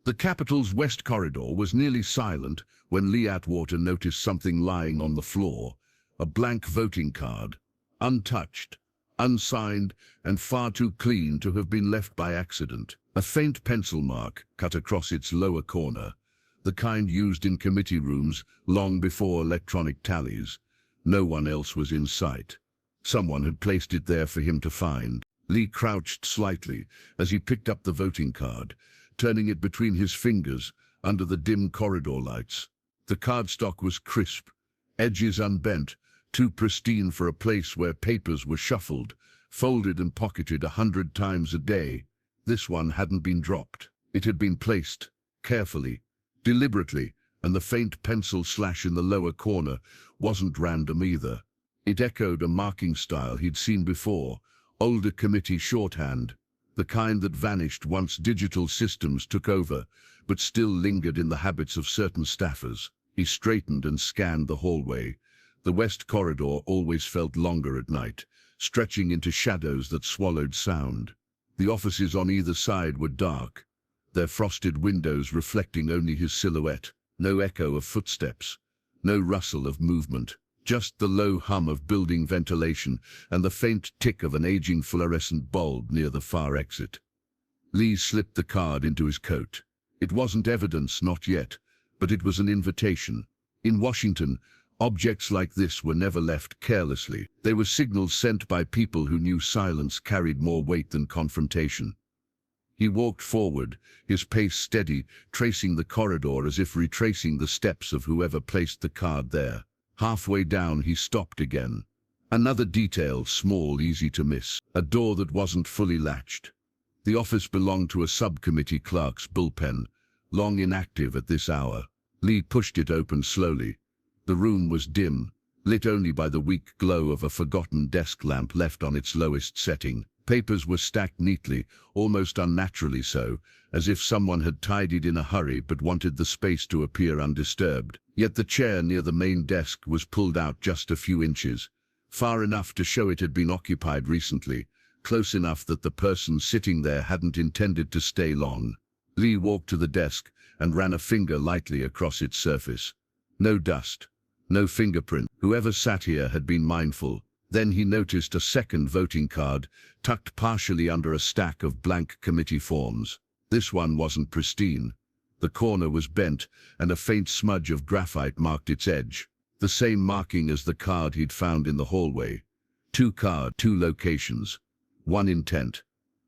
The Capitol's west corridor was nearly silent when Lee Atwater noticed something lying on the floor, a blank voting card, untouched, unsigned, and far too clean to have been left by accident. A faint pencil mark cut across its lower corner, the kind used in committee rooms long before electronic tallies. No one else was in sight. Someone had placed it there for him to find. Lee crouched slightly as he picked up the voting card, turning it between his fingers under the dim corridor lights. The cardstock was crisp, edges unbent, too pristine for a place where papers were shuffled, folded and pocketed 100 times a day. This one hadn't been dropped. It had been placed, carefully, deliberately, and the faint pencil slash in the lower corner wasn't random either. It echoed a marking style he'd seen before, older committee shorthand, the kind that vanished once digital systems took over, but still lingered in the habits of certain staffers. He straightened and scanned the hallway. The west corridor always felt longer at night, stretching into shadows that swallowed sound. The offices on either side were dark, their frosted windows reflecting only his silhouette. No echo of footsteps, no rustle of movement, just the low hum of building ventilation and the faint tick of an aging fluorescent bulb near the far exit. Lee slipped the card into his coat. It wasn't evidence, not yet, but it was an invitation. In Washington, objects like this were never left carelessly. They were signals sent by people who knew silence carried more weight than confrontation. He walked forward, his pace steady, tracing the corridor as if retracing the steps of whoever placed the card there. Halfway down, he stopped again. Another detail, small, easy to miss. A door that wasn't fully latched. The office belonged to a subcommittee clerk's bullpen, long inactive at this hour. Lee pushed it open slowly. The room was dim, lit only by the weak glow of a forgotten desk lamp left on its lowest setting. Papers were stacked neatly, almost unnaturally so, as if someone had tidied in a hurry but wanted the space to appear undisturbed. Yet the chair near the main desk was pulled out just a few inches, far enough to show it had been occupied recently, close enough that the person sitting there hadn't intended to stay long. Lee walked to the desk and ran a finger lightly across its surface. No dust, no fingerprint. Whoever sat here had been mindful. Then he noticed a second voting card, tucked partially under a stack of blank committee forms. This one wasn't pristine. The corner was bent, and a faint smudge of graphite marked its edge. The same marking as the card he'd found in the hallway. Two locations. One intent.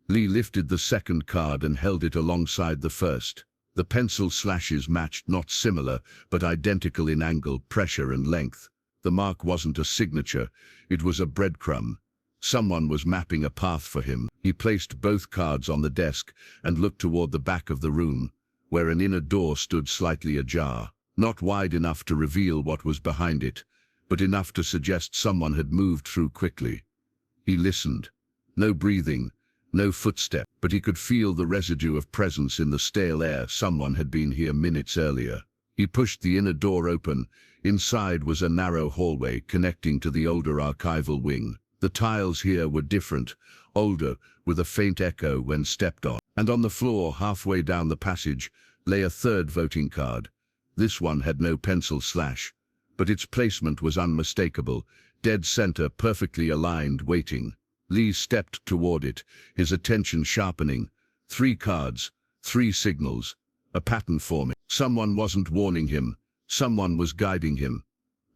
Lee lifted the second card and held it alongside the first. The pencil slashes matched, not similar, but identical in angle, pressure, and length. The mark wasn't a signature, it was a breadcrumb. Someone was mapping a path for him. He placed both cards on the desk and looked toward the back of the room, where an inner door stood slightly ajar. Not wide enough to reveal what was behind it, but enough to suggest someone had moved through quickly. He listened. No breathing, no footstep, but he could feel the residue of presence in the stale air. Someone had been here minutes earlier. He pushed the inner door open. Inside was a narrow hallway connecting to the older archival wing. The tiles here were different, older, with a faint echo when stepped on. And on the floor, halfway down the passage, lay a third voting card. This one had no pencil slash, but its placement was unmistakable, dead center, perfectly aligned, waiting. Lee stepped toward it, his attention sharpening. 3 cards, 3 signals, a pattern forming. Someone wasn't warning him, someone was guiding him.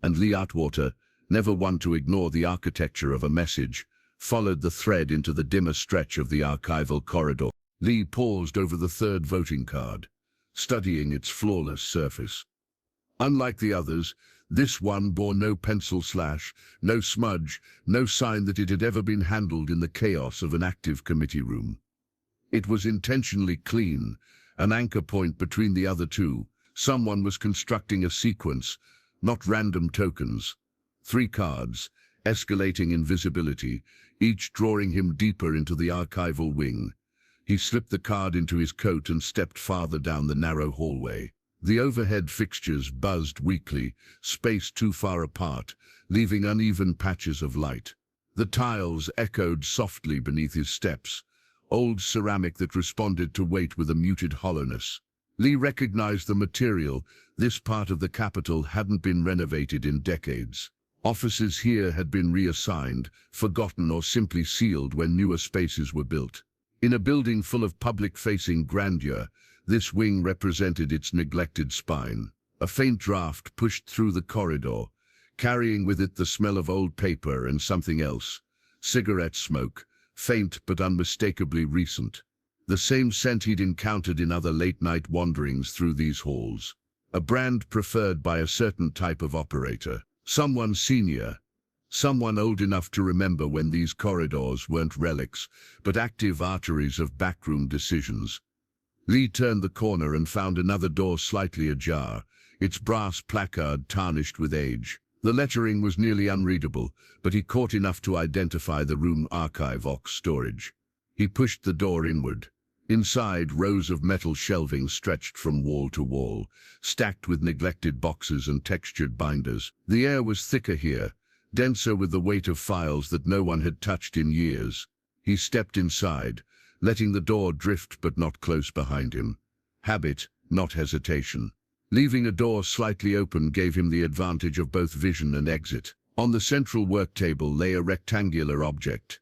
And Lee Atwater, never one to ignore the architecture of a message, followed the thread into the dimmer stretch of the archival corridor. Lee paused over the third voting card, studying its flawless surface. Unlike the others, this one bore no pencil slash, no smudge, no sign that it had ever been handled in the chaos of an active committee room. It was intentionally clean, an anchor point between the other two. Someone was constructing a sequence, not random tokens. 3 cards, escalating in visibility, each drawing him deeper into the archival wing. He slipped the card into his coat and stepped farther down the narrow hallway. The overhead fixtures buzzed weakly, spaced too far apart, leaving uneven patches of light. The tiles echoed softly beneath his steps, old ceramic that responded to weight with a muted hollowness. Lee recognized the material. This part of the capital hadn't been renovated in decades. Offices here had been reassigned, forgotten, or simply sealed when newer spaces were built. In a building full of public-facing grandeur, this wing represented its neglected spine. A faint draft pushed through the corridor, carrying with it the smell of old paper and something else. Cigarette smoke, faint but unmistakably recent. The same scent he'd encountered in other late-night wanderings through these halls. A brand preferred by a certain type of operator. Someone senior. Someone old enough to remember when these corridors weren't relics, but active arteries of backroom decisions. Lee turned the corner and found another door slightly ajar, its brass placard tarnished with age. The lettering was nearly unreadable, but he caught enough to identify the room archive storage. He pushed the door inward. Inside, rows of metal shelving stretched from wall to wall, stacked with neglected boxes and textured binders. The air was thicker here, denser with the weight of files that no one had touched in years. He stepped inside, letting the door drift but not close behind him. Habit, not hesitation. Leaving a door slightly open gave him the advantage of both vision and exit. On the central work table lay a rectangular object.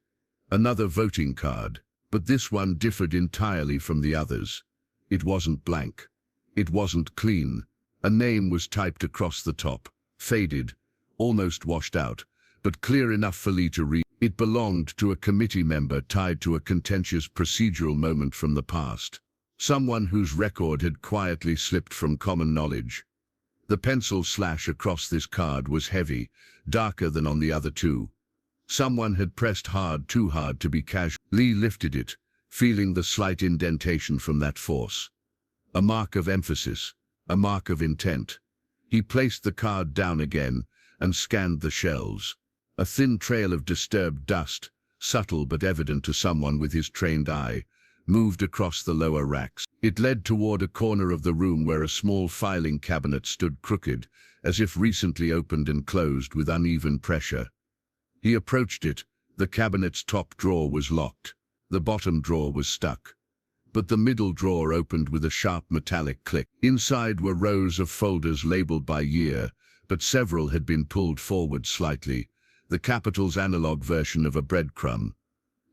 Another voting card. But this one differed entirely from the others. It wasn't blank. It wasn't clean. A name was typed across the top, faded, almost washed out, but clear enough for Lee to read. It belonged to a committee member tied to a contentious procedural moment from the past. Someone whose record had quietly slipped from common knowledge. The pencil slash across this card was heavy, darker than on the other two. Someone had pressed hard, too hard to be casual. Lee lifted it, feeling the slight indentation from that force. A mark of emphasis, a mark of intent. He placed the card down again and scanned the shelves. A thin trail of disturbed dust, subtle but evident to someone with his trained eye, moved across the lower racks. It led toward a corner of the room where a small filing cabinet stood crooked, as if recently opened and closed with uneven pressure. He approached it. The cabinet's top drawer was locked. The bottom drawer was stuck. But the middle drawer opened with a sharp metallic click. Inside were rows of folders labeled by year, but several had been pulled forward slightly, the capital's analog version of a breadcrumb.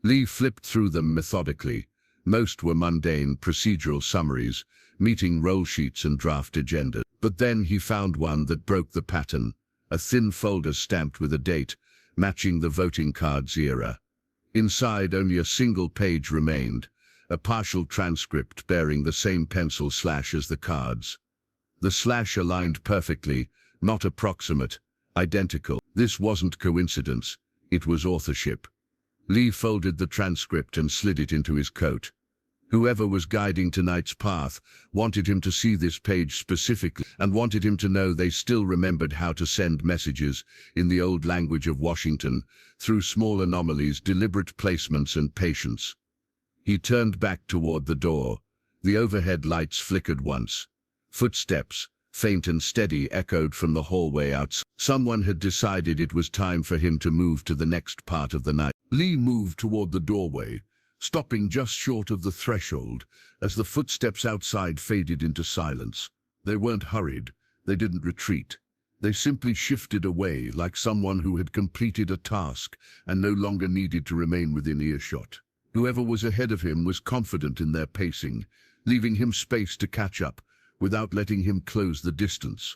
Lee flipped through them methodically. Most were mundane procedural summaries, meeting roll sheets and draft agendas. But then he found one that broke the pattern, a thin folder stamped with a date, matching the voting card's era. Inside, only a single page remained, a partial transcript bearing the same pencil slash as the cards. The slash aligned perfectly, not approximate, identical. This wasn't coincidence, it was authorship. Lee folded the transcript and slid it into his coat. Whoever was guiding tonight's path wanted him to see this page specifically and wanted him to know they still remembered how to send messages in the old language of Washington through small anomalies, deliberate placements, and patience. He turned back toward the door. The overhead lights flickered once. Footsteps, faint and steady, echoed from the hallway outside. Someone had decided it was time for him to move to the next part of the night. Lee moved toward the doorway, stopping just short of the threshold as the footsteps outside faded into silence. They weren't hurried. They didn't retreat. They simply shifted away like someone who had completed a task and no longer needed to remain within earshot. Whoever was ahead of him was confident in their pacing, leaving him space to catch up without letting him close the distance.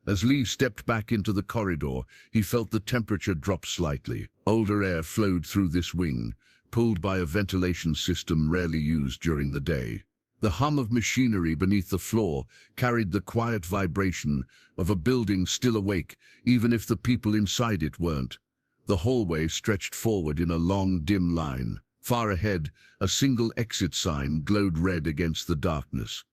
As Lee stepped back into the corridor, he felt the temperature drop slightly. Older air flowed through this wing, pulled by a ventilation system rarely used during the day. The hum of machinery beneath the floor carried the quiet vibration of a building still awake, even if the people inside it weren't. The hallway stretched forward in a long, dim line. Far ahead, a single exit sign glowed red against the darkness,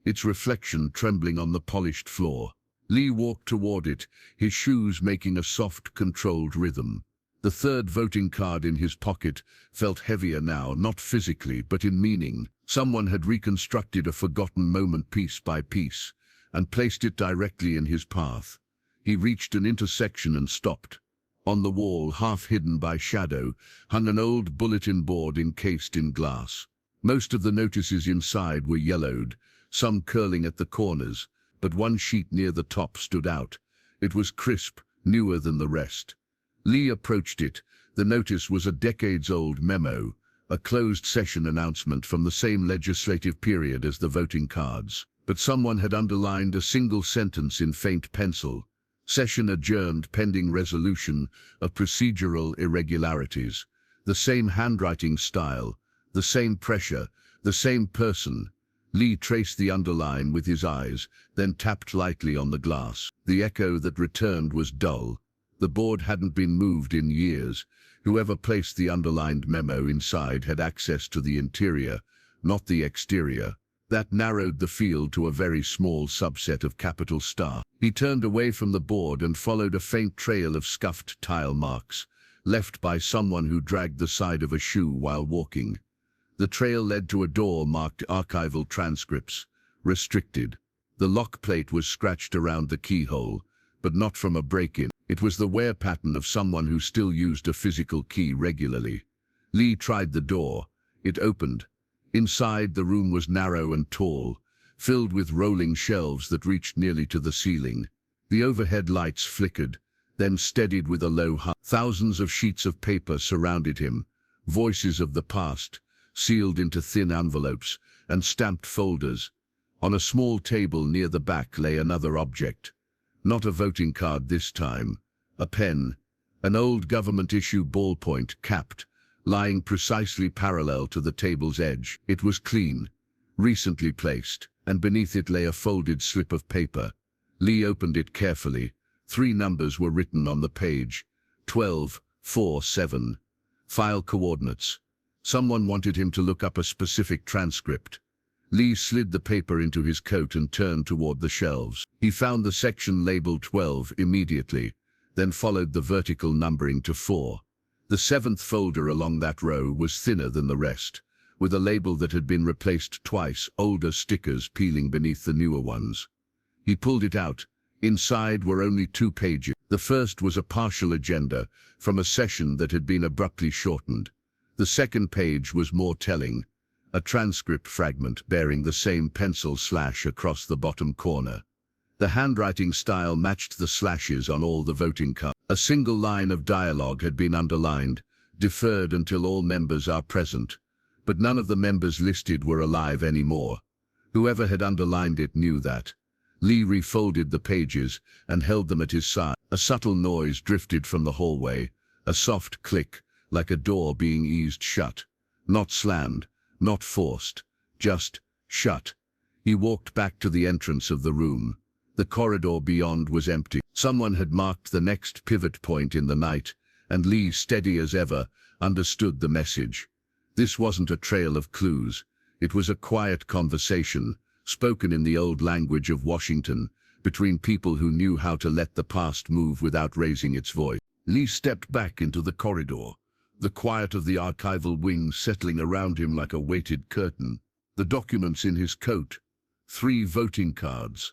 its reflection trembling on the polished floor. Lee walked toward it, his shoes making a soft, controlled rhythm. The third voting card in his pocket felt heavier now, not physically, but in meaning. Someone had reconstructed a forgotten moment piece by piece and placed it directly in his path. He reached an intersection and stopped. On the wall, half hidden by shadow, hung an old bulletin board encased in glass. Most of the notices inside were yellowed, some curling at the corners, but one sheet near the top stood out. It was crisp, newer than the rest. Lee approached it. The notice was a decades-old memo, a closed session announcement from the same legislative period as the voting cards. But someone had underlined a single sentence in faint pencil: "Session adjourned pending resolution of procedural irregularities." The same handwriting style, the same pressure, the same person. Lee traced the underline with his eyes, then tapped lightly on the glass. The echo that returned was dull. The board hadn't been moved in years. Whoever placed the underlined memo inside had access to the interior, not the exterior. That narrowed the field to a very small subset of capital staff. He turned away from the board and followed a faint trail of scuffed tile marks, left by someone who dragged the side of a shoe while walking. The trail led to a door marked archival transcripts, restricted. The lock plate was scratched around the keyhole, but not from a break-in. It was the wear pattern of someone who still used a physical key regularly. Lee tried the door. It opened. Inside, the room was narrow and tall, filled with rolling shelves that reached nearly to the ceiling. The overhead lights flickered, then steadied with a low hum. Thousands of sheets of paper surrounded him, voices of the past, sealed into thin envelopes and stamped folders. On a small table near the back lay another object. Not a voting card this time. A pen, an old government-issue ballpoint, capped, lying precisely parallel to the table's edge. It was clean, recently placed, and beneath it lay a folded slip of paper. Lee opened it carefully. 3 numbers were written on the page: 1247. File coordinates. Someone wanted him to look up a specific transcript. Lee slid the paper into his coat and turned toward the shelves. He found the section labeled 12 immediately, then followed the vertical numbering to 4. The 7th folder along that row was thinner than the rest, with a label that had been replaced twice, older stickers peeling beneath the newer ones. He pulled it out. Inside were only 2 pages. The first was a partial agenda from a session that had been abruptly shortened. The second page was more telling, a transcript fragment bearing the same pencil slash across the bottom corner. The handwriting style matched the slashes on all the voting cards. A single line of dialogue had been underlined: "Deferred until all members are present." But none of the members listed were alive anymore. Whoever had underlined it knew that. Lee refolded the pages and held them at his side. A subtle noise drifted from the hallway, a soft click, like a door being eased shut. Not slammed, not forced, just shut. He walked back to the entrance of the room. The corridor beyond was empty. Someone had marked the next pivot point in the night, and Lee, steady as ever, understood the message. This wasn't a trail of clues. It was a quiet conversation, spoken in the old language of Washington, between people who knew how to let the past move without raising its voice. Lee stepped back into the corridor, the quiet of the archival wing settling around him like a weighted curtain. The documents in his coat: 3 voting cards,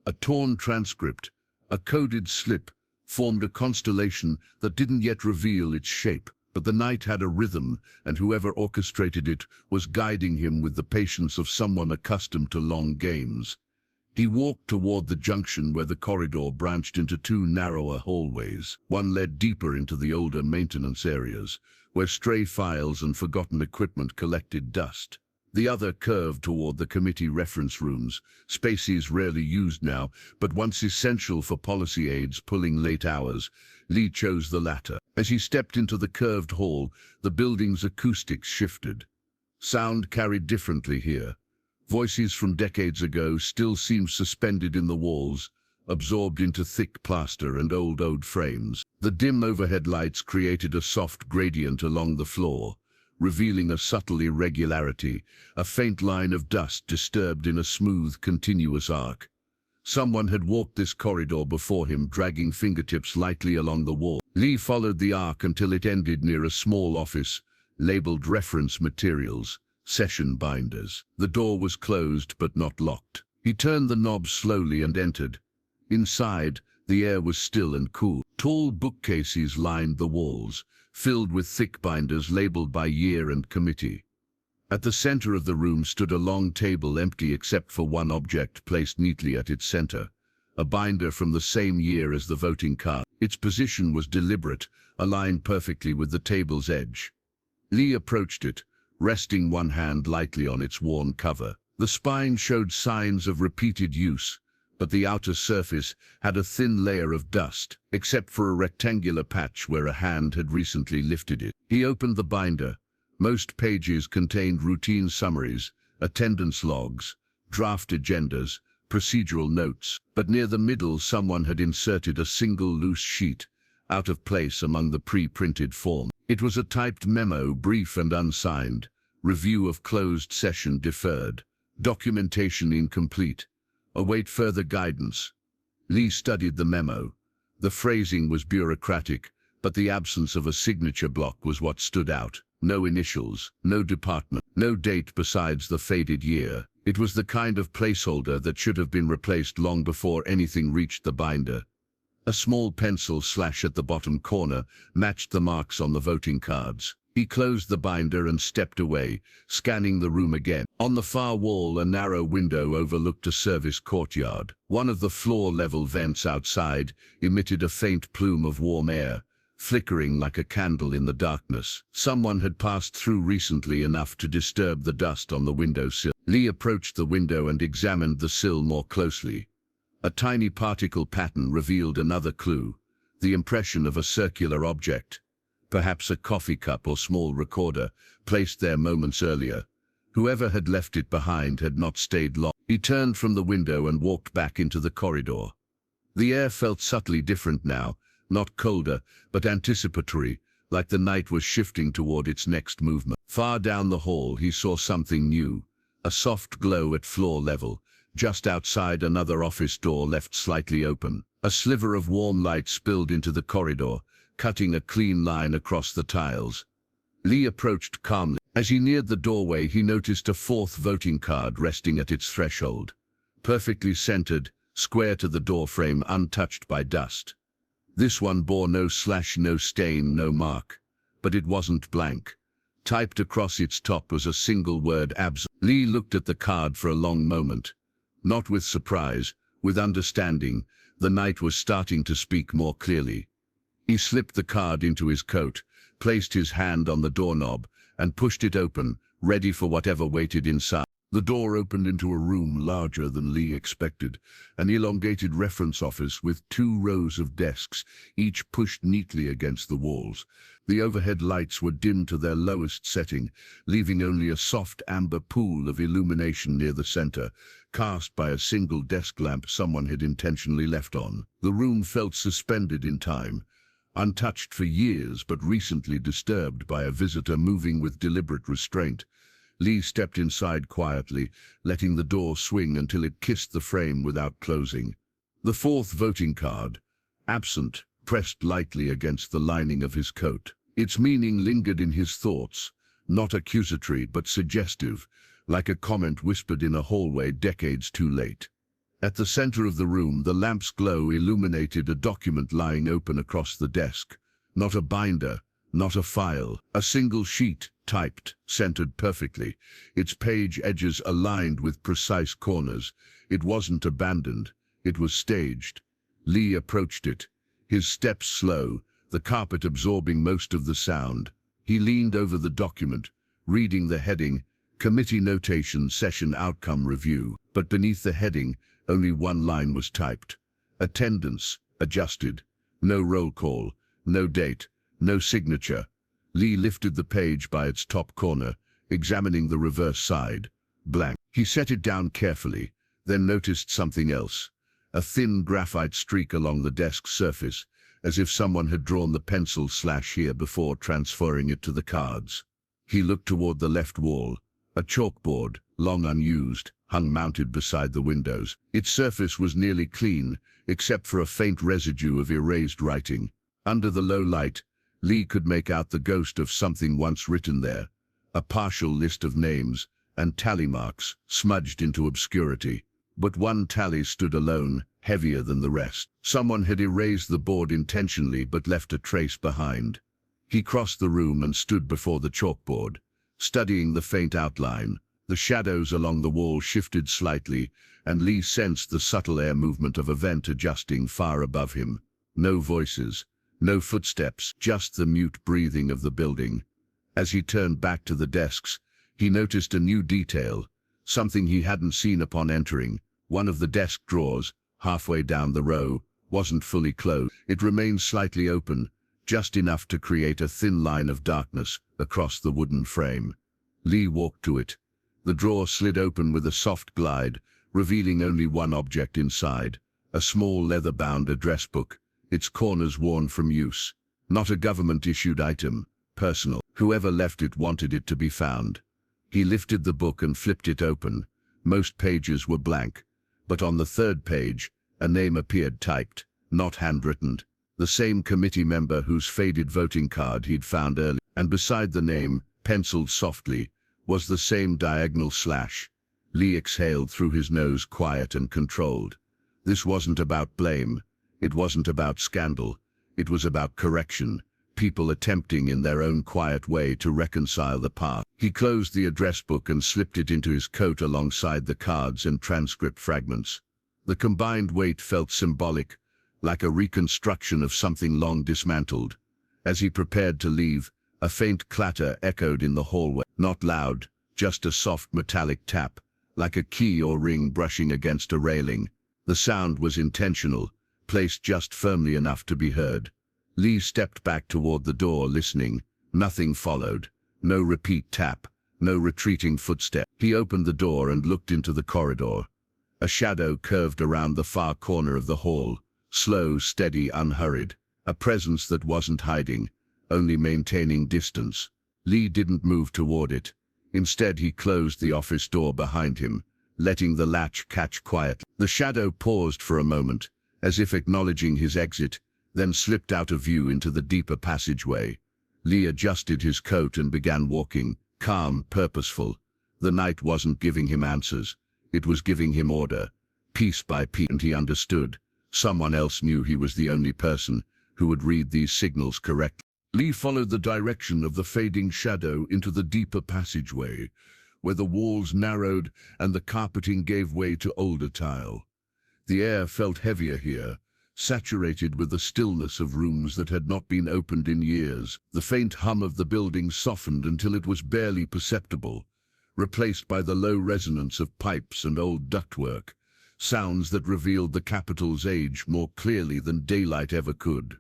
a torn transcript, a coded slip, formed a constellation that didn't yet reveal its shape. But the night had a rhythm, and whoever orchestrated it was guiding him with the patience of someone accustomed to long games. He walked toward the junction where the corridor branched into 2 narrower hallways. One led deeper into the older maintenance areas, where stray files and forgotten equipment collected dust. The other curved toward the committee reference rooms, spaces rarely used now, but once essential for policy aides pulling late hours. Lee chose the latter. As he stepped into the curved hall, the building's acoustics shifted. Sound carried differently here. Voices from decades ago still seemed suspended in the walls, absorbed into thick plaster and old oak frames. The dim overhead lights created a soft gradient along the floor, revealing a subtle irregularity, a faint line of dust disturbed in a smooth, continuous arc. Someone had walked this corridor before him, dragging fingertips lightly along the wall. Lee followed the arc until it ended near a small office, labeled Reference Materials, Session Binders. The door was closed but not locked. He turned the knob slowly and entered. Inside, the air was still and cool. Tall bookcases lined the walls, filled with thick binders labeled by year and committee. At the center of the room stood a long table, empty except for one object placed neatly at its center, a binder from the same year as the voting card. Its position was deliberate, aligned perfectly with the table's edge. Lee approached it, resting one hand lightly on its worn cover. The spine showed signs of repeated use, but the outer surface had a thin layer of dust, except for a rectangular patch where a hand had recently lifted it. He opened the binder. Most pages contained routine summaries, attendance logs, draft agendas, procedural notes, but near the middle someone had inserted a single loose sheet, out of place among the pre-printed form. It was a typed memo, brief and unsigned. Review of closed session deferred. Documentation incomplete. Await further guidance. Lee studied the memo. The phrasing was bureaucratic, but the absence of a signature block was what stood out. No initials, no department, no date besides the faded year. It was the kind of placeholder that should have been replaced long before anything reached the binder. A small pencil slash at the bottom corner matched the marks on the voting cards. He closed the binder and stepped away, scanning the room again. On the far wall, a narrow window overlooked a service courtyard. One of the floor-level vents outside emitted a faint plume of warm air, flickering like a candle in the darkness. Someone had passed through recently enough to disturb the dust on the windowsill. Lee approached the window and examined the sill more closely. A tiny particle pattern revealed another clue, the impression of a circular object, perhaps a coffee cup or small recorder, placed there moments earlier. Whoever had left it behind had not stayed long. He turned from the window and walked back into the corridor. The air felt subtly different now, not colder, but anticipatory, like the night was shifting toward its next movement. Far down the hall he saw something new, a soft glow at floor level, just outside another office door left slightly open. A sliver of warm light spilled into the corridor, cutting a clean line across the tiles. Lee approached calmly. As he neared the doorway, he noticed a fourth voting card resting at its threshold. Perfectly centered, square to the doorframe, untouched by dust. This one bore no slash, no stain, no mark. But it wasn't blank. Typed across its top was a single word, absent. Lee looked at the card for a long moment. Not with surprise, with understanding. The night was starting to speak more clearly. He slipped the card into his coat, placed his hand on the doorknob, and pushed it open, ready for whatever waited inside. The door opened into a room larger than Lee expected, an elongated reference office with 2 rows of desks, each pushed neatly against the walls. The overhead lights were dimmed to their lowest setting, leaving only a soft amber pool of illumination near the center, cast by a single desk lamp someone had intentionally left on. The room felt suspended in time, untouched for years but recently disturbed by a visitor moving with deliberate restraint. Lee stepped inside quietly, letting the door swing until it kissed the frame without closing. The fourth voting card, absent, pressed lightly against the lining of his coat. Its meaning lingered in his thoughts, not accusatory but suggestive, like a comment whispered in a hallway decades too late. At the center of the room, the lamp's glow illuminated a document lying open across the desk. Not a binder, not a file, a single sheet, typed, centered perfectly, its page edges aligned with precise corners. It wasn't abandoned, it was staged. Lee approached it, his steps slow, the carpet absorbing most of the sound. He leaned over the document, reading the heading, Committee Notation Session Outcome Review, but beneath the heading, only one line was typed. Attendance, adjusted. No roll call, no date, no signature. Lee lifted the page by its top corner, examining the reverse side. Blank. He set it down carefully, then noticed something else. A thin graphite streak along the desk's surface, as if someone had drawn the pencil slash here before transferring it to the cards. He looked toward the left wall. A chalkboard, long unused, hung mounted beside the windows. Its surface was nearly clean, except for a faint residue of erased writing. Under the low light, Lee could make out the ghost of something once written there, a partial list of names and tally marks smudged into obscurity. But one tally stood alone, heavier than the rest. Someone had erased the board intentionally but left a trace behind. He crossed the room and stood before the chalkboard, studying the faint outline. The shadows along the wall shifted slightly, and Lee sensed the subtle air movement of a vent adjusting far above him. No voices, no footsteps, just the mute breathing of the building. As he turned back to the desks, he noticed a new detail, something he hadn't seen upon entering. One of the desk drawers, halfway down the row, wasn't fully closed. It remained slightly open, just enough to create a thin line of darkness across the wooden frame. Lee walked to it. The drawer slid open with a soft glide, revealing only one object inside, a small leather-bound address book, its corners worn from use. Not a government-issued item, personal. Whoever left it wanted it to be found. He lifted the book and flipped it open. Most pages were blank, but on the third page, a name appeared typed, not handwritten. The same committee member whose faded voting card he'd found earlier. And beside the name, penciled softly, was the same diagonal slash. Lee exhaled through his nose, quiet and controlled. This wasn't about blame. It wasn't about scandal. It was about correction. People attempting in their own quiet way to reconcile the past. He closed the address book and slipped it into his coat alongside the cards and transcript fragments. The combined weight felt symbolic, like a reconstruction of something long dismantled. As he prepared to leave, a faint clatter echoed in the hallway. Not loud, just a soft metallic tap, like a key or ring brushing against a railing. The sound was intentional, placed just firmly enough to be heard. Lee stepped back toward the door, listening. Nothing followed. No repeat tap, no retreating footstep. He opened the door and looked into the corridor. A shadow curved around the far corner of the hall, slow, steady, unhurried. A presence that wasn't hiding, only maintaining distance. Lee didn't move toward it. Instead, he closed the office door behind him, letting the latch catch quietly. The shadow paused for a moment, as if acknowledging his exit, then slipped out of view into the deeper passageway. Lee adjusted his coat and began walking, calm, purposeful. The night wasn't giving him answers. It was giving him order, piece by piece, and he understood. Someone else knew he was the only person who would read these signals correctly. Lee followed the direction of the fading shadow into the deeper passageway, where the walls narrowed and the carpeting gave way to older tile. The air felt heavier here, saturated with the stillness of rooms that had not been opened in years. The faint hum of the building softened until it was barely perceptible, replaced by the low resonance of pipes and old ductwork, sounds that revealed the Capitol's age more clearly than daylight ever could.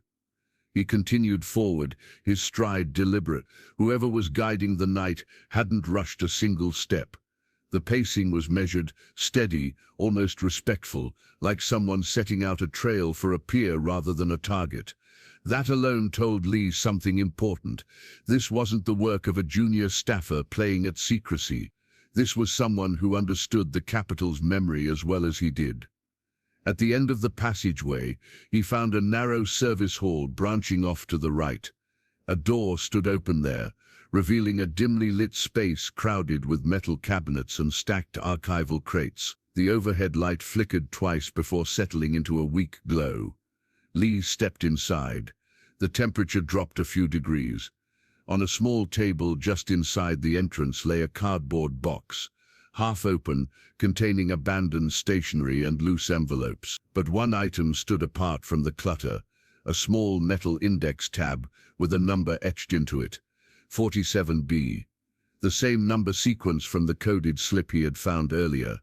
He continued forward, his stride deliberate. Whoever was guiding the night hadn't rushed a single step. The pacing was measured, steady, almost respectful, like someone setting out a trail for a peer rather than a target. That alone told Lee something important. This wasn't the work of a junior staffer playing at secrecy. This was someone who understood the Capitol's memory as well as he did. At the end of the passageway, he found a narrow service hall branching off to the right. A door stood open there, revealing a dimly lit space crowded with metal cabinets and stacked archival crates. The overhead light flickered twice before settling into a weak glow. Lee stepped inside. The temperature dropped a few degrees. On a small table just inside the entrance lay a cardboard box, half open, containing abandoned stationery and loose envelopes. But one item stood apart from the clutter, a small metal index tab with a number etched into it, 47B, the same number sequence from the coded slip he had found earlier.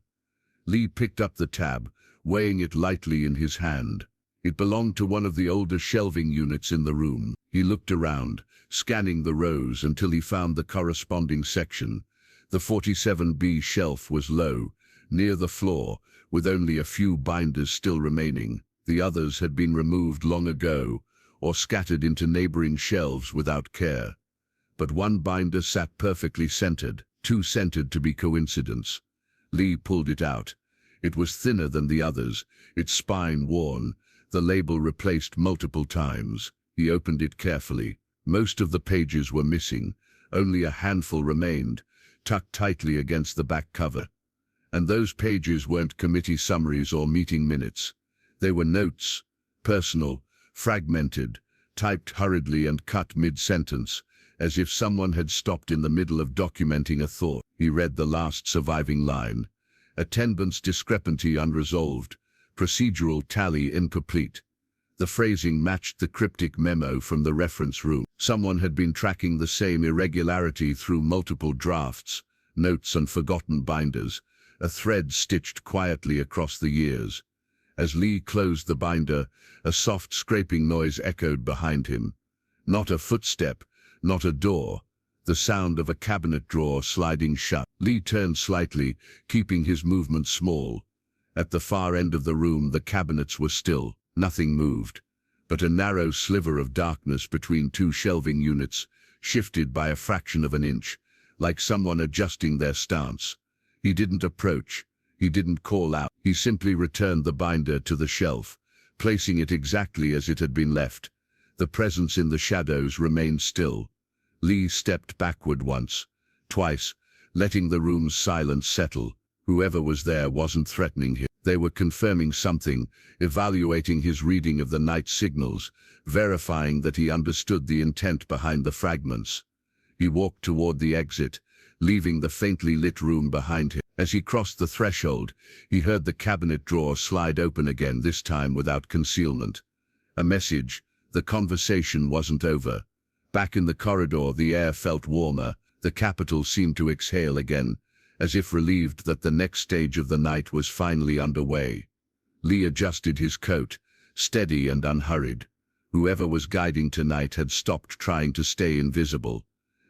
Lee picked up the tab, weighing it lightly in his hand. It belonged to one of the older shelving units in the room. He looked around, scanning the rows until he found the corresponding section. The 47B shelf was low, near the floor, with only a few binders still remaining. The others had been removed long ago, or scattered into neighboring shelves without care. But one binder sat perfectly centered, too centered to be coincidence. Lee pulled it out. It was thinner than the others, its spine worn, the label replaced multiple times. He opened it carefully. Most of the pages were missing. Only a handful remained, tucked tightly against the back cover. And those pages weren't committee summaries or meeting minutes. They were notes, personal, fragmented, typed hurriedly and cut mid-sentence, as if someone had stopped in the middle of documenting a thought. He read the last surviving line. Attendance discrepancy unresolved. Procedural tally incomplete. The phrasing matched the cryptic memo from the reference room. Someone had been tracking the same irregularity through multiple drafts, notes and forgotten binders, a thread stitched quietly across the years. As Lee closed the binder, a soft scraping noise echoed behind him. Not a footstep, not a door. The sound of a cabinet drawer sliding shut. Lee turned slightly, keeping his movement small. At the far end of the room, the cabinets were still. Nothing moved, but a narrow sliver of darkness between two shelving units shifted by a fraction of an inch, like someone adjusting their stance. He didn't approach. He didn't call out. He simply returned the binder to the shelf, placing it exactly as it had been left. The presence in the shadows remained still. Lee stepped backward once, twice, letting the room's silence settle. Whoever was there wasn't threatening him. They were confirming something, evaluating his reading of the night signals, verifying that he understood the intent behind the fragments. He walked toward the exit, leaving the faintly lit room behind him. As he crossed the threshold, he heard the cabinet drawer slide open again, this time without concealment. A message. The conversation wasn't over. Back in the corridor, the air felt warmer. The capital seemed to exhale again, as if relieved that the next stage of the night was finally underway. Lee adjusted his coat, steady and unhurried. Whoever was guiding tonight had stopped trying to stay invisible.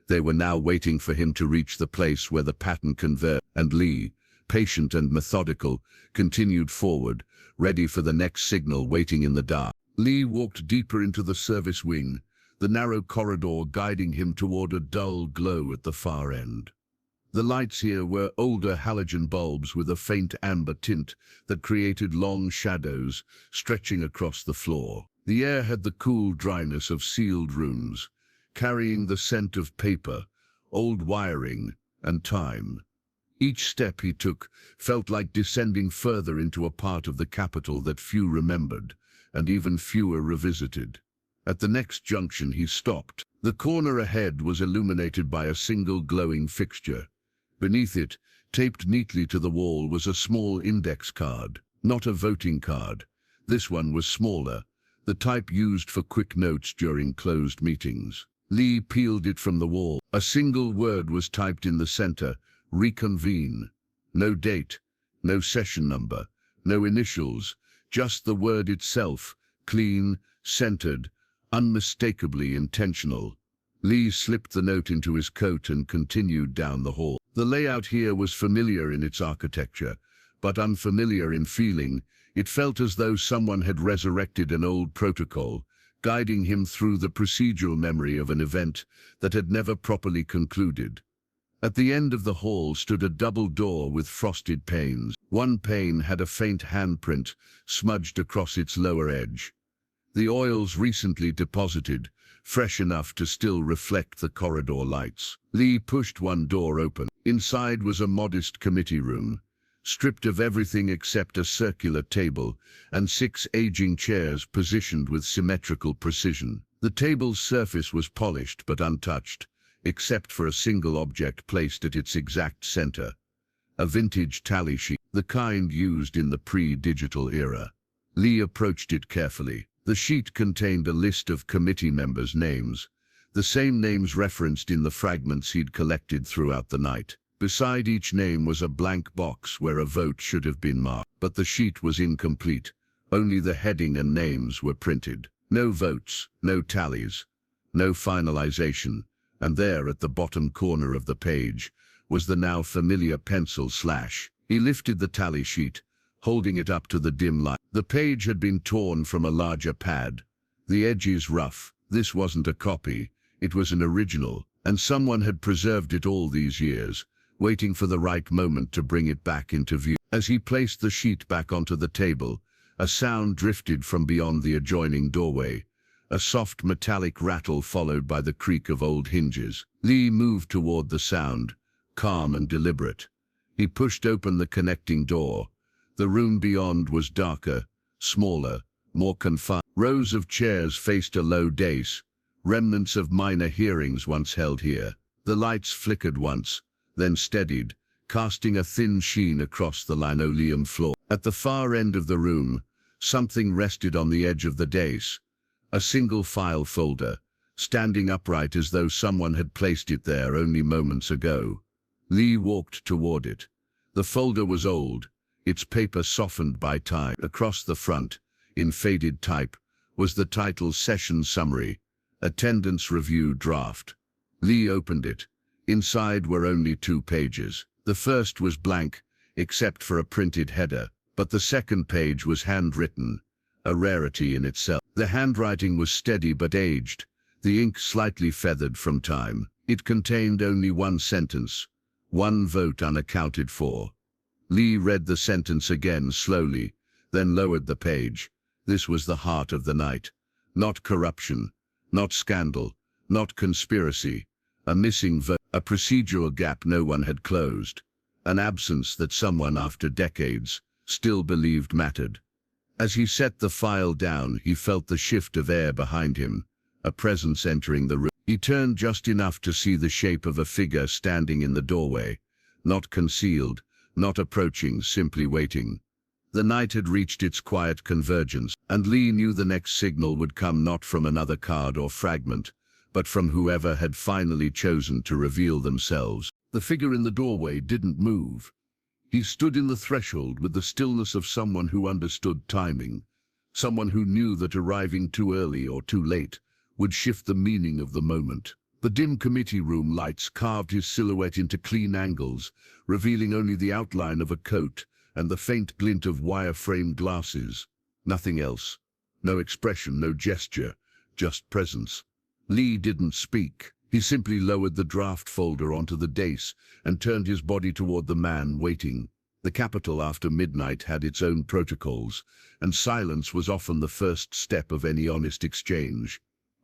They were now waiting for him to reach the place where the pattern converged, and Lee, patient and methodical, continued forward, ready for the next signal waiting in the dark. Lee walked deeper into the service wing, the narrow corridor guiding him toward a dull glow at the far end. The lights here were older halogen bulbs with a faint amber tint that created long shadows stretching across the floor. The air had the cool dryness of sealed rooms, carrying the scent of paper, old wiring, and time. Each step he took felt like descending further into a part of the capital that few remembered, and even fewer revisited. At the next junction he stopped. The corner ahead was illuminated by a single glowing fixture. Beneath it, taped neatly to the wall, was a small index card. Not a voting card. This one was smaller, the type used for quick notes during closed meetings. Lee peeled it from the wall. A single word was typed in the center: reconvene. No date, no session number, no initials, just the word itself, clean, centered, unmistakably intentional. Lee slipped the note into his coat and continued down the hall. The layout here was familiar in its architecture, but unfamiliar in feeling. It felt as though someone had resurrected an old protocol, guiding him through the procedural memory of an event that had never properly concluded. At the end of the hall stood a double door with frosted panes. One pane had a faint handprint smudged across its lower edge. The oils recently deposited, fresh enough to still reflect the corridor lights. Lee pushed one door open. Inside was a modest committee room, stripped of everything except a circular table and 6 aging chairs positioned with symmetrical precision. The table's surface was polished but untouched, except for a single object placed at its exact center. A vintage tally sheet, the kind used in the pre-digital era. Lee approached it carefully. The sheet contained a list of committee members' names, the same names referenced in the fragments he'd collected throughout the night. Beside each name was a blank box where a vote should have been marked, but the sheet was incomplete. Only the heading and names were printed. No votes, no tallies, no finalization, and there at the bottom corner of the page was the now familiar pencil slash. He lifted the tally sheet, holding it up to the dim light. The page had been torn from a larger pad, the edges rough. This wasn't a copy, it was an original, and someone had preserved it all these years, waiting for the right moment to bring it back into view. As he placed the sheet back onto the table, a sound drifted from beyond the adjoining doorway, a soft metallic rattle followed by the creak of old hinges. Lee moved toward the sound, calm and deliberate. He pushed open the connecting door. The room beyond was darker, smaller, more confined. Rows of chairs faced a low dais, remnants of minor hearings once held here. The lights flickered once, then steadied, casting a thin sheen across the linoleum floor. At the far end of the room, something rested on the edge of the dais, a single file folder, standing upright as though someone had placed it there only moments ago. Lee walked toward it. The folder was old, its paper softened by time. Across the front, in faded type, was the title Session Summary, Attendance Review Draft. Lee opened it. Inside were only 2 pages. The first was blank, except for a printed header, but the second page was handwritten, a rarity in itself. The handwriting was steady but aged, the ink slightly feathered from time. It contained only 1 sentence, 1 vote unaccounted for. Lee read the sentence again slowly, then lowered the page. This was the heart of the night. Not corruption, not scandal, not conspiracy. A missing vote, a procedural gap no one had closed, an absence that someone after decades still believed mattered. As he set the file down, he felt the shift of air behind him, a presence entering the room. He turned just enough to see the shape of a figure standing in the doorway, not concealed, not approaching, simply waiting. The night had reached its quiet convergence, and Lee knew the next signal would come not from another card or fragment, but from whoever had finally chosen to reveal themselves. The figure in the doorway didn't move. He stood in the threshold with the stillness of someone who understood timing, someone who knew that arriving too early or too late would shift the meaning of the moment. The dim committee room lights carved his silhouette into clean angles, revealing only the outline of a coat and the faint glint of wire-framed glasses. Nothing else. No expression, no gesture, just presence. Lee didn't speak. He simply lowered the draft folder onto the dais and turned his body toward the man waiting. The Capitol after midnight had its own protocols, and silence was often the first step of any honest exchange.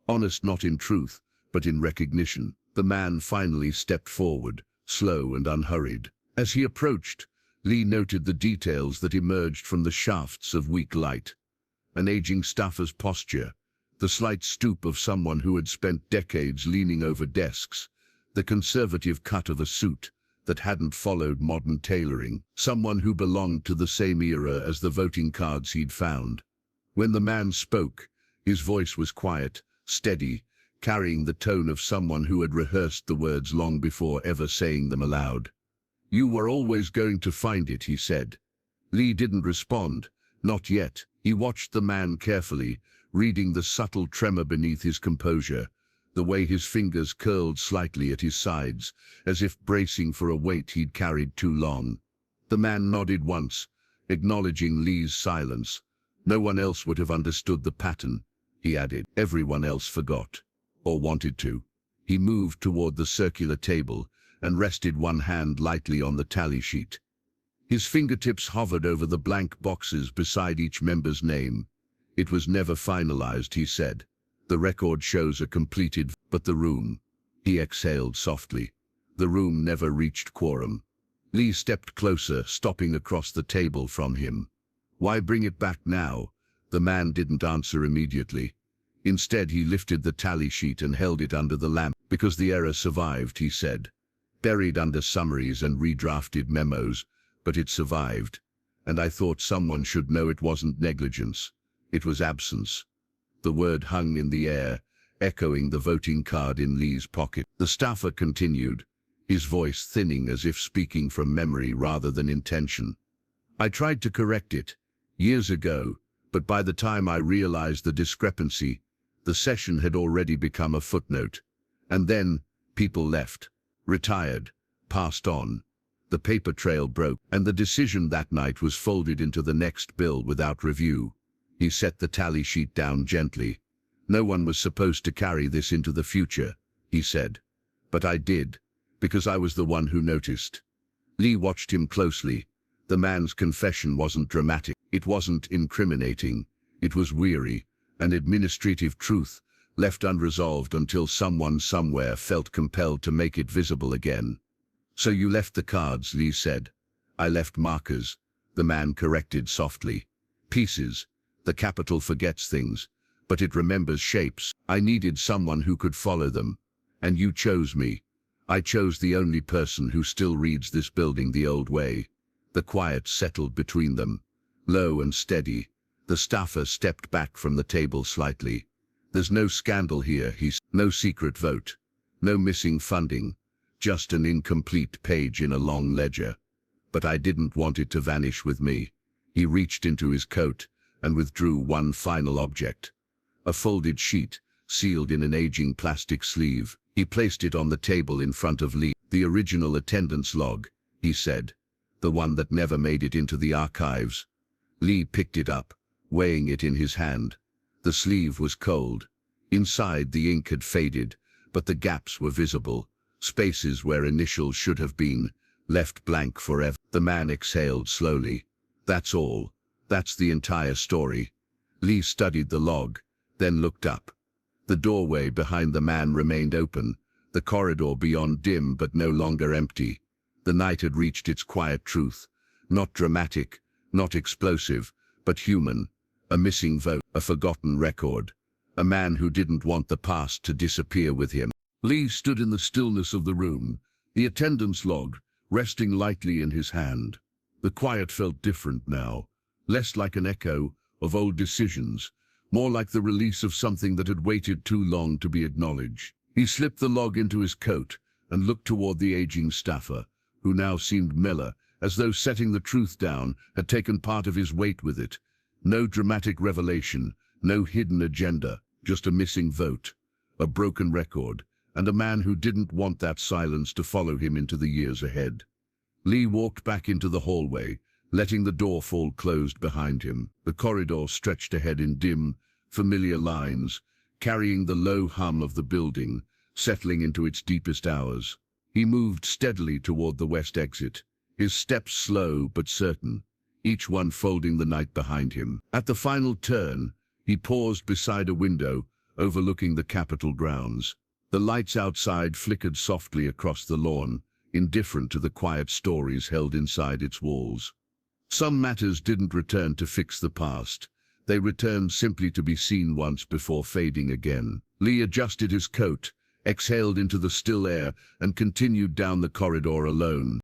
Honest not in truth, but in recognition. The man finally stepped forward, slow and unhurried. As he approached, Lee noted the details that emerged from the shafts of weak light. An aging staffer's posture, the slight stoop of someone who had spent decades leaning over desks, the conservative cut of a suit that hadn't followed modern tailoring, someone who belonged to the same era as the voting cards he'd found. When the man spoke, his voice was quiet, steady, carrying the tone of someone who had rehearsed the words long before ever saying them aloud. "You were always going to find it," he said. Lee didn't respond, not yet. He watched the man carefully, reading the subtle tremor beneath his composure, the way his fingers curled slightly at his sides, as if bracing for a weight he'd carried too long. The man nodded once, acknowledging Lee's silence. No one else would have understood the pattern, he added. Everyone else forgot, or wanted to. He moved toward the circular table and rested one hand lightly on the tally sheet. His fingertips hovered over the blank boxes beside each member's name. "It was never finalized," he said. "The record shows a completed, but the room." He exhaled softly. "The room never reached quorum." Lee stepped closer, stopping across the table from him. "Why bring it back now?" The man didn't answer immediately. Instead, he lifted the tally sheet and held it under the lamp. "Because the error survived," he said. "Buried under summaries and redrafted memos, but it survived. And I thought someone should know it wasn't negligence. It was absence." The word hung in the air, echoing the voting card in Lee's pocket. The staffer continued, his voice thinning as if speaking from memory rather than intention. "I tried to correct it, years ago, but by the time I realized the discrepancy, the session had already become a footnote. And then, people left, retired, passed on. The paper trail broke, and the decision that night was folded into the next bill without review." He set the tally sheet down gently. "No one was supposed to carry this into the future," he said. "But I did, because I was the one who noticed." Lee watched him closely. The man's confession wasn't dramatic. It wasn't incriminating. It was weary, an administrative truth, left unresolved until someone somewhere felt compelled to make it visible again. "So you left the cards," Lee said. "I left markers," the man corrected softly. "Pieces. The Capitol forgets things. but it remembers shapes. I needed someone who could follow them, and you chose me. I chose the only person who still reads this building the old way. The quiet settled between them, low and steady. The staffer stepped back from the table slightly. There's no scandal here, no secret vote, no missing funding, just an incomplete page in a long ledger. But I didn't want it to vanish with me. He reached into his coat and withdrew one final object. A folded sheet, sealed in an aging plastic sleeve. He placed it on the table in front of Lee. The original attendance log, he said. The one that never made it into the archives. Lee picked it up, weighing it in his hand. The sleeve was cold. Inside, the ink had faded, but the gaps were visible. Spaces where initials should have been, left blank forever. The man exhaled slowly. That's all. That's the entire story. Lee studied the log, then looked up. The doorway behind the man remained open, the corridor beyond dim but no longer empty. The night had reached its quiet truth. Not dramatic, not explosive, but human. A missing vote, a forgotten record. A man who didn't want the past to disappear with him. Lee stood in the stillness of the room, the attendance log resting lightly in his hand. The quiet felt different now, less like an echo of old decisions, more like the release of something that had waited too long to be acknowledged. He slipped the log into his coat and looked toward the aging staffer, who now seemed mellow, as though setting the truth down had taken part of his weight with it. No dramatic revelation, no hidden agenda, just a missing vote, a broken record, and a man who didn't want that silence to follow him into the years ahead. Lee walked back into the hallway, letting the door fall closed behind him. The corridor stretched ahead in dim, familiar lines, carrying the low hum of the building, settling into its deepest hours. He moved steadily toward the west exit, his steps slow but certain, each one folding the night behind him. At the final turn, he paused beside a window overlooking the Capitol grounds. The lights outside flickered softly across the lawn, indifferent to the quiet stories held inside its walls. Some matters didn't return to fix the past. They returned simply to be seen once before fading again. Lee adjusted his coat, exhaled into the still air, and continued down the corridor alone.